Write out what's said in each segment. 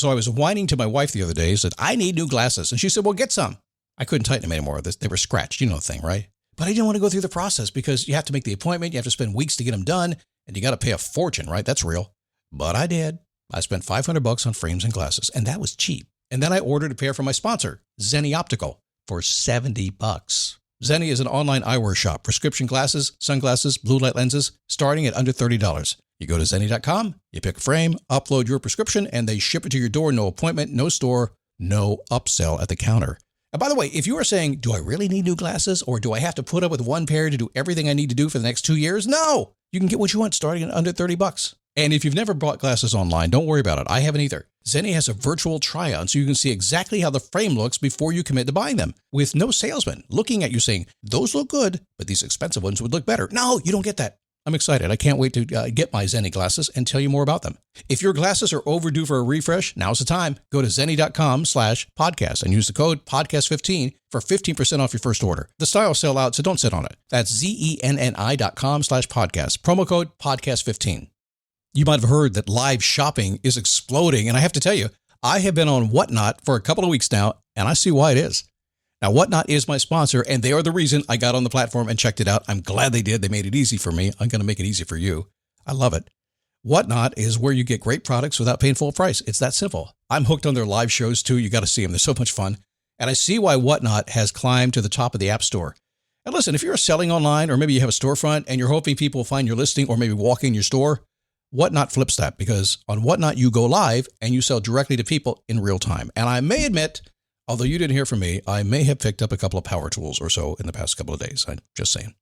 So I was whining to my wife the other day, said, I need new glasses. And she said, well, get some. I couldn't tighten them anymore. They were scratched. You know the thing, right? But I didn't want to go through the process because you have to make the appointment. You have to spend weeks to get them done. And you got to pay a fortune, right? That's real. But I did. I spent $500 on frames and glasses, and that was cheap. And then I ordered a pair from my sponsor, Zenni Optical, for $70. Zenni is an online eyewear shop. Prescription glasses, sunglasses, blue light lenses, starting at under $30. You go to Zenni.com, you pick a frame, upload your prescription, and they ship it to your door. No appointment, no store, no upsell at the counter. And by the way, if you are saying, do I really need new glasses, or do I have to put up with one pair to do everything I need to do for the next 2 years? No! You can get what you want starting at under $30. And if you've never bought glasses online, don't worry about it. I haven't either. Zenni has a virtual try-on, so you can see exactly how the frame looks before you commit to buying them, with no salesman looking at you saying, those look good, but these expensive ones would look better. No, you don't get that. I'm excited. I can't wait to get my Zenni glasses and tell you more about them. If your glasses are overdue for a refresh, now's the time. Go to Zenni.com/podcast and use the code podcast15 for 15% off your first order. The styles sell out, so don't sit on it. That's Zenni.com/podcast. Promo code podcast15. You might have heard that live shopping is exploding. And I have to tell you, I have been on Whatnot for a couple of weeks now, and I see why it is. Now, Whatnot is my sponsor, and they are the reason I got on the platform and checked it out. I'm glad they did. They made it easy for me. I'm going to make it easy for you. I love it. Whatnot is where you get great products without paying full price. It's that simple. I'm hooked on their live shows, too. You got to see them. They're so much fun. And I see why Whatnot has climbed to the top of the App Store. And listen, if you're selling online, or maybe you have a storefront and you're hoping people will find your listing or maybe walk in your store, Whatnot flips that, because on Whatnot, you go live and you sell directly to people in real time. And I may admit, although you didn't hear from me, I may have picked up a couple of power tools or so in the past couple of days. I'm just saying.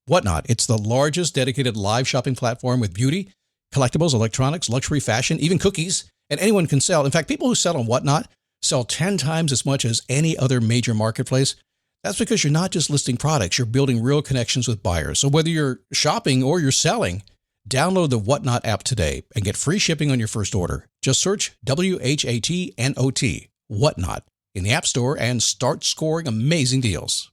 Whatnot, it's the largest dedicated live shopping platform with beauty, collectibles, electronics, luxury, fashion, even cookies, and anyone can sell. In fact, people who sell on Whatnot sell 10 times as much as any other major marketplace. That's because you're not just listing products, you're building real connections with buyers. So whether you're shopping or you're selling, download the Whatnot app today and get free shipping on your first order. Just search WHATNOT, Whatnot, in the App Store and start scoring amazing deals.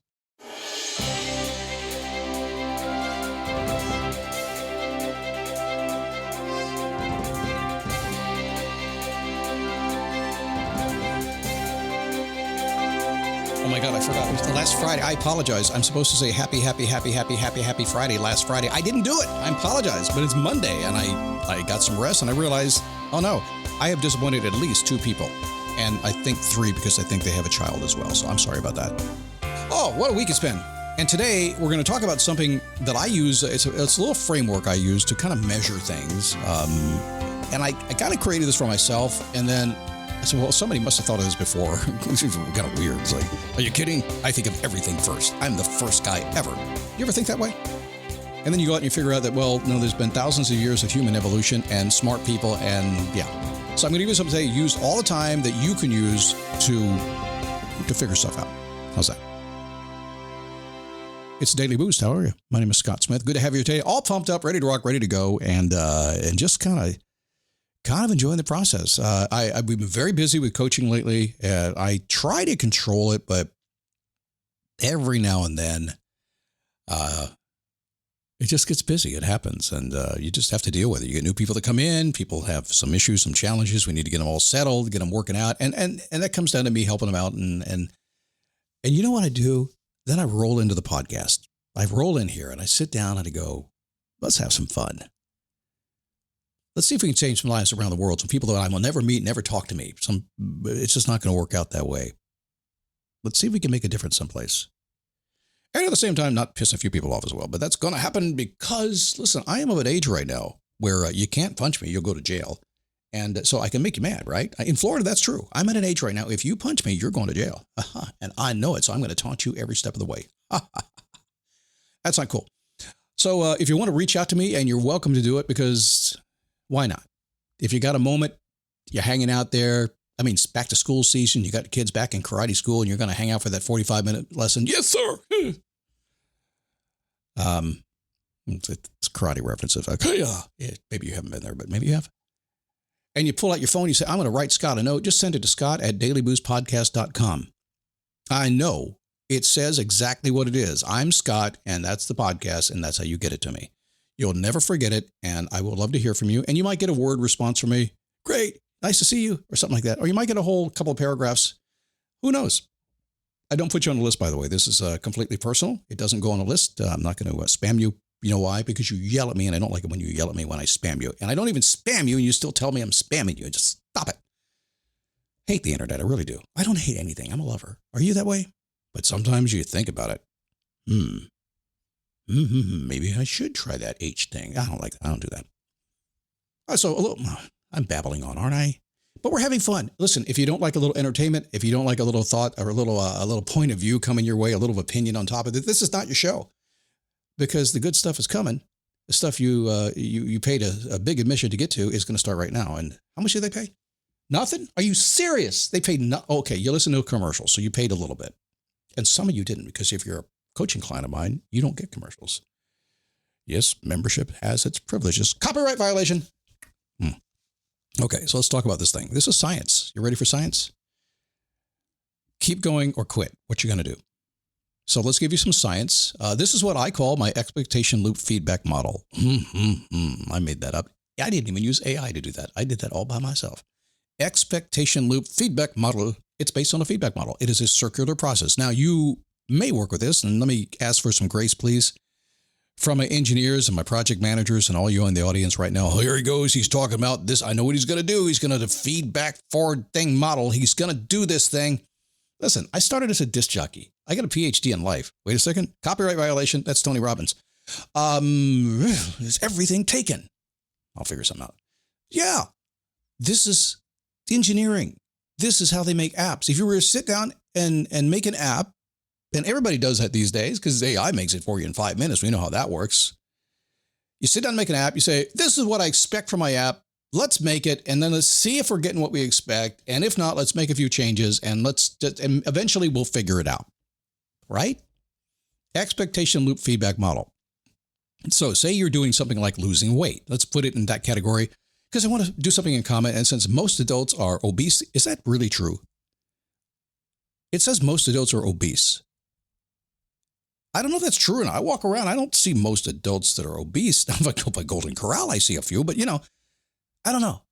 Oh my God, I forgot. It was the last Friday. I apologize. I'm supposed to say happy Friday last Friday. I didn't do it. I apologize, but it's Monday and I got some rest and I realized, oh no, I have disappointed at least 2 people. And I think 3 because I think they have a child as well. So I'm sorry about that. Oh, what a week it's been. And today we're going to talk about something that I use. It's a little framework I use to kind of measure things. And I kind of created this for myself. And then I said, well, somebody must have thought of this before. This is kind of weird. It's like, are you kidding? I think of everything first. I'm the first guy ever. You ever think that way? And then you go out and you figure out that, well, no, there's been thousands of years of human evolution and smart people and yeah. So I'm going to give you something today, use all the time that you can use to figure stuff out. How's that? It's Daily Boost. How are you? My name is Scott Smith. Good to have you today. All pumped up, ready to rock, ready to go, and just kind of enjoying the process. We've been very busy with coaching lately. I try to control it, but every now and then, it just gets busy. It happens, and you just have to deal with it. You get new people that come in. People have some issues, some challenges. We need to get them all settled, get them working out, and that comes down to me helping them out. And you know what I do? Then I roll into the podcast. I roll in here and I sit down and I go, let's have some fun. Let's see if we can change some lives around the world. Some people that I will never meet, never talk to me. It's just not going to work out that way. Let's see if we can make a difference someplace. And at the same time, not piss a few people off as well. But that's going to happen because, listen, I am of an age right now where you can't punch me, you'll go to jail. And so I can make you mad, right? In Florida, that's true. I'm at an age right now, if you punch me, you're going to jail. And I know it, so I'm going to taunt you every step of the way. That's not cool. So if you want to reach out to me, and you're welcome to do it, because why not? If you got a moment, you're hanging out there. I mean, it's back to school season. You got kids back in karate school, and you're going to hang out for that 45-minute lesson. Yes, sir. It's karate references. Maybe you haven't been there, but maybe you have. And you pull out your phone, you say, I'm going to write Scott a note. Just send it to scott@dailyboostpodcast.com. I know it says exactly what it is. I'm Scott, and that's the podcast, and that's how you get it to me. You'll never forget it, and I would love to hear from you. And you might get a word response from me. Great. nice to see you, or something like that. Or you might get a whole couple of paragraphs. Who knows? I don't put you on the list, by the way. This is completely personal. It doesn't go on a list. I'm not going to spam you. You know why? Because you yell at me, and I don't like it when you yell at me when I spam you. And I don't even spam you, and you still tell me I'm spamming you. Just stop it. Hate the internet. I really do. I don't hate anything. I'm a lover. Are you that way? But sometimes you think about it. Maybe I should try that H thing. I don't like that. I don't do that. So I'm babbling on, aren't I? But we're having fun. Listen, if you don't like a little entertainment, if you don't like a little thought or a little point of view coming your way, a little opinion on top of it, this is not your show. Because the good stuff is coming. The stuff you paid a big admission to get to is going to start right now. And how much did they pay? Nothing? Are you serious? They paid okay, you listen to a commercial, so you paid a little bit. And some of you didn't, because if you're a coaching client of mine, you don't get commercials. Yes, membership has its privileges. Copyright violation. Okay, so let's talk about this thing. This is science. You ready for science? Keep going or quit. What you going to do? So let's give you some science. This is what I call my expectation loop feedback model. I made that up. I didn't even use AI to do that. I did that all by myself. Expectation loop feedback model. It's based on a feedback model. It is a circular process. Now, you may work with this, and let me ask for some grace, please, from my engineers and my project managers and all you in the audience right now. Oh, here he goes. He's talking about this. I know what he's going to do. He's going to feedback forward thing model. He's going to do this thing. Listen, I started as a disc jockey. I got a PhD in life. Wait a second. Copyright violation. That's Tony Robbins. Is everything taken? I'll figure something out. Yeah, this is engineering. This is how they make apps. If you were to sit down and make an app, and everybody does that these days because AI makes it for you in 5 minutes. We know how that works. You sit down and make an app. You say, this is what I expect from my app. Let's make it. And then let's see if we're getting what we expect. And if not, let's make a few changes and and eventually we'll figure it out. Right? Expectation loop feedback model. So say you're doing something like losing weight. Let's put it in that category because I want to do something in common. And since most adults are obese, is that really true? It says most adults are obese. I don't know if that's true or not. I walk around, I don't see most adults that are obese. Now, if I go by Golden Corral, I see a few, but I don't know.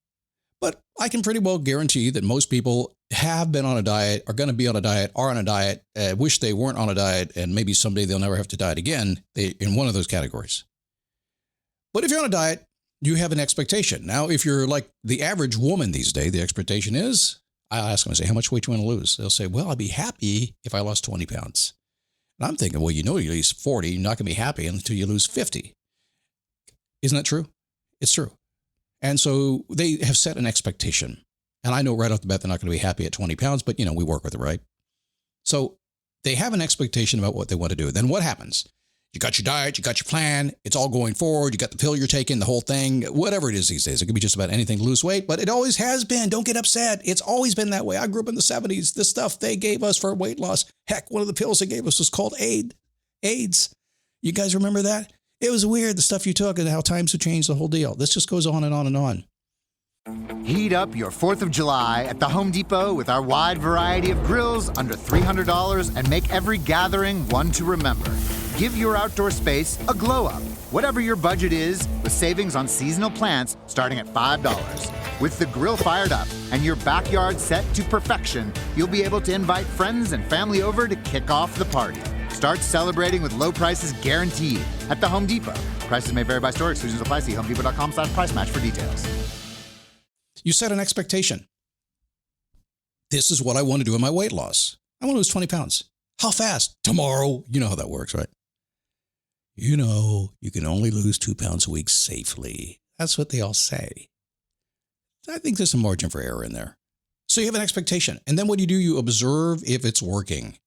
But I can pretty well guarantee that most people have been on a diet, are going to be on a diet, are on a diet, wish they weren't on a diet, and maybe someday they'll never have to diet again in one of those categories. But if you're on a diet, you have an expectation. Now, if you're like the average woman these days, the expectation is, I'll ask them, I say, how much weight do you want to lose? They'll say, well, I'd be happy if I lost 20 pounds. And I'm thinking, well, you lose 40, you're not going to be happy until you lose 50. Isn't that true? It's true. And so they have set an expectation. And I know right off the bat they're not going to be happy at 20 pounds, but we work with it, right? So they have an expectation about what they want to do. Then what happens? You got your diet, you got your plan, it's all going forward, you got the pill you're taking, the whole thing, whatever it is these days. It could be just about anything to lose weight, but it always has been. Don't get upset. It's always been that way. I grew up in the 70s. The stuff they gave us for weight loss, heck, one of the pills they gave us was called AIDS. You guys remember that? It was weird, the stuff you took and how times have changed, the whole deal. This just goes on and on and on. Heat up your 4th of July at the Home Depot with our wide variety of grills under $300 and make every gathering one to remember. Give your outdoor space a glow up, whatever your budget is, with savings on seasonal plants starting at $5. With the grill fired up and your backyard set to perfection, you'll be able to invite friends and family over to kick off the party. Start celebrating with low prices guaranteed at the Home Depot. Prices may vary by store. Exclusions apply. See homedepot.com/price match for details. You set an expectation. This is what I want to do in my weight loss. I want to lose 20 pounds. How fast? Tomorrow. You know how that works, right? You can only lose 2 pounds a week safely. That's what they all say. I think there's some margin for error in there. So you have an expectation. And then what do? You observe if it's working.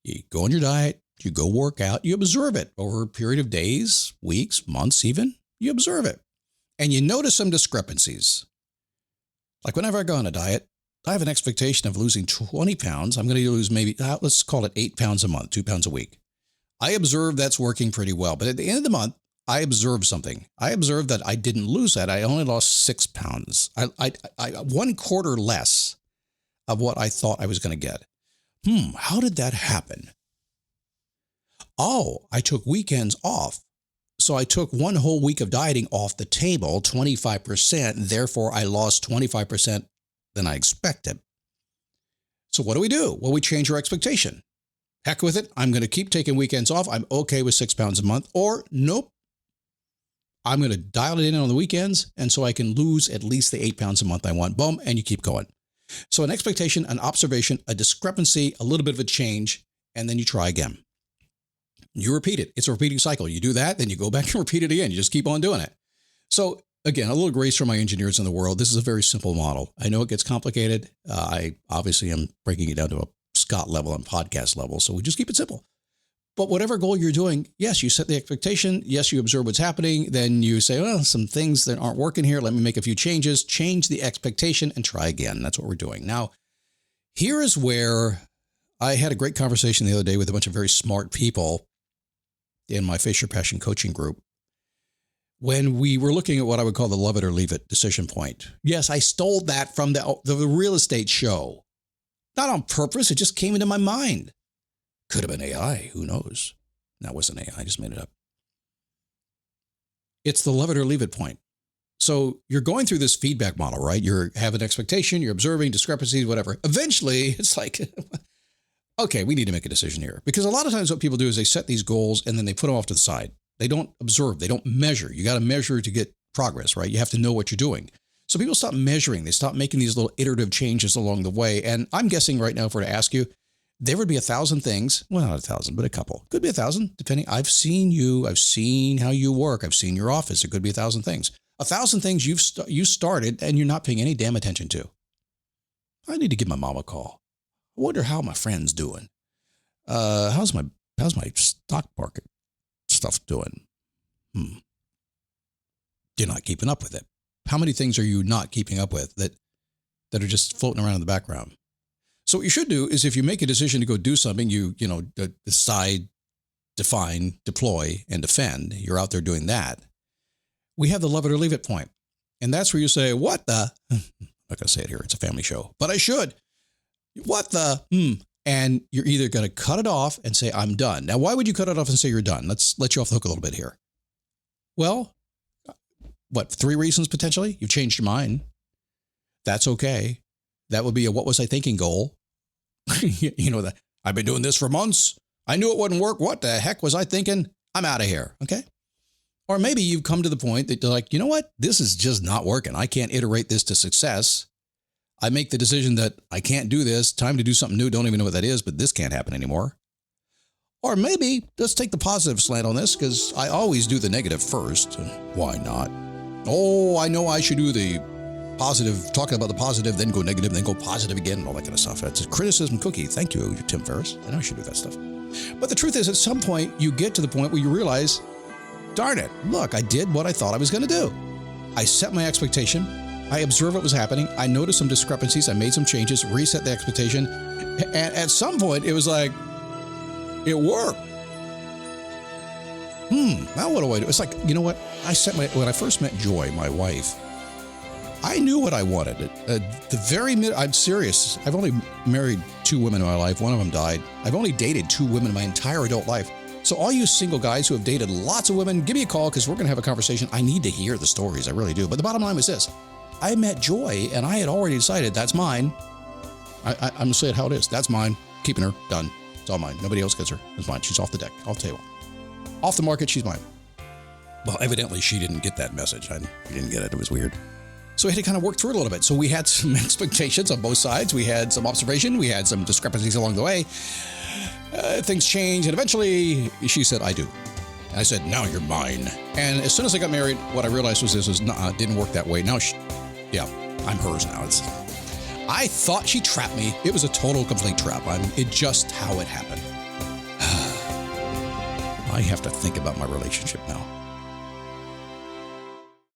You go on your diet, you go work out, you observe it over a period of days, weeks, months even. You observe it. And you notice some discrepancies. Like whenever I go on a diet, I have an expectation of losing 20 pounds. I'm going to lose maybe, let's call it 8 pounds a month, 2 pounds a week. I observe that's working pretty well. But at the end of the month, I observed something. I observed that I didn't lose that. I only lost 6 pounds. I 1/4 less of what I thought I was going to get. How did that happen? Oh, I took weekends off. So I took one whole week of dieting off the table, 25%. Therefore, I lost 25% than I expected. So what do? Well, we change our expectation. Heck with it. I'm going to keep taking weekends off. I'm okay with 6 pounds a month. Or nope. I'm going to dial it in on the weekends, and so I can lose at least the 8 pounds a month I want. Boom, and you keep going. So an expectation, an observation, a discrepancy, a little bit of a change, and then you try again. You repeat it. It's a repeating cycle. You do that, then you go back and repeat it again. You just keep on doing it. So again, a little grace for my engineers in the world. This is a very simple model. I know it gets complicated. I obviously am breaking it down to a Scott level and podcast level. So we just keep it simple. But whatever goal you're doing, yes, you set the expectation. Yes, you observe what's happening. Then you say, well, some things that aren't working here. Let me make a few changes, change the expectation, and try again. That's what we're doing. Now, here is where I had a great conversation the other day with a bunch of very smart people in my Face Your Passion coaching group when we were looking at what I would call the love it or leave it decision point. Yes, I stole that from the real estate show. Not on purpose. It just came into my mind. Could have been AI. Who knows? That wasn't AI. I just made it up. It's the love it or leave it point. So you're going through this feedback model, right? You have an expectation, you're observing discrepancies, whatever. Eventually, it's like, okay, we need to make a decision here. Because a lot of times what people do is they set these goals and then they put them off to the side. They don't observe. They don't measure. You got to measure to get progress, right? You have to know what you're doing. So people stop measuring. They stop making these little iterative changes along the way. And I'm guessing right now, if we're to ask you, there would be 1,000 things. Well, not 1,000, but a couple. Could be 1,000, depending. I've seen you. I've seen how you work. I've seen your office. It could be 1,000 things. 1,000 things you started and you're not paying any damn attention to. I need to give my mom a call. I wonder how my friend's doing. How's my stock market stuff doing? You're not keeping up with it. How many things are you not keeping up with that are just floating around in the background? So what you should do is if you make a decision to go do something, you decide, define, deploy, and defend. You're out there doing that. We have the love it or leave it point. And that's where you say, what the? I'm not going to say it here. It's a family show, but I should. What the? And you're either going to cut it off and say, I'm done. Now, why would you cut it off and say you're done? Let's let you off the hook a little bit here. Well, 3 reasons potentially? You've changed your mind. That's okay. That would be a what was I thinking goal. That I've been doing this for months. I knew it wouldn't work. What the heck was I thinking? I'm out of here. Okay. Or maybe you've come to the point that you're like, you know what? This is just not working. I can't iterate this to success. I make the decision that I can't do this. Time to do something new. Don't even know what that is, but this can't happen anymore. Or maybe let's take the positive slant on this because I always do the negative first. Why not? Oh, I know I should do the positive, talking about the positive, then go negative, then go positive again, and all that kind of stuff. That's a criticism cookie. Thank you, Tim Ferriss. I know I should do that stuff. But the truth is, at some point, you get to the point where you realize, darn it, look, I did what I thought I was going to do. I set my expectation. I observed what was happening. I noticed some discrepancies. I made some changes, reset the expectation. And at some point, it was like, it worked. Now what do I do? It's like, you know what? When I first met Joy, my wife, I knew what I wanted. I'm serious. I've only married 2 women in my life. One of them died. I've only dated 2 women in my entire adult life. So all you single guys who have dated lots of women, give me a call because we're going to have a conversation. I need to hear the stories. I really do. But the bottom line was this. I met Joy and I had already decided that's mine. I'm going to say it how it is. That's mine. Keeping her. Done. It's all mine. Nobody else gets her. It's mine. She's off the deck. I'll tell you what. Off the market, she's mine. Well, evidently she didn't get that message. She didn't get it. It was weird. So we had to kind of work through it a little bit. So we had some expectations on both sides. We had some observation. We had some discrepancies along the way. Things changed. And eventually she said, I do. And I said, now you're mine. And as soon as I got married, what I realized was didn't work that way. Now, I'm hers now. I thought she trapped me. It was a total, complete trap. It's just how it happened. I have to think about my relationship now.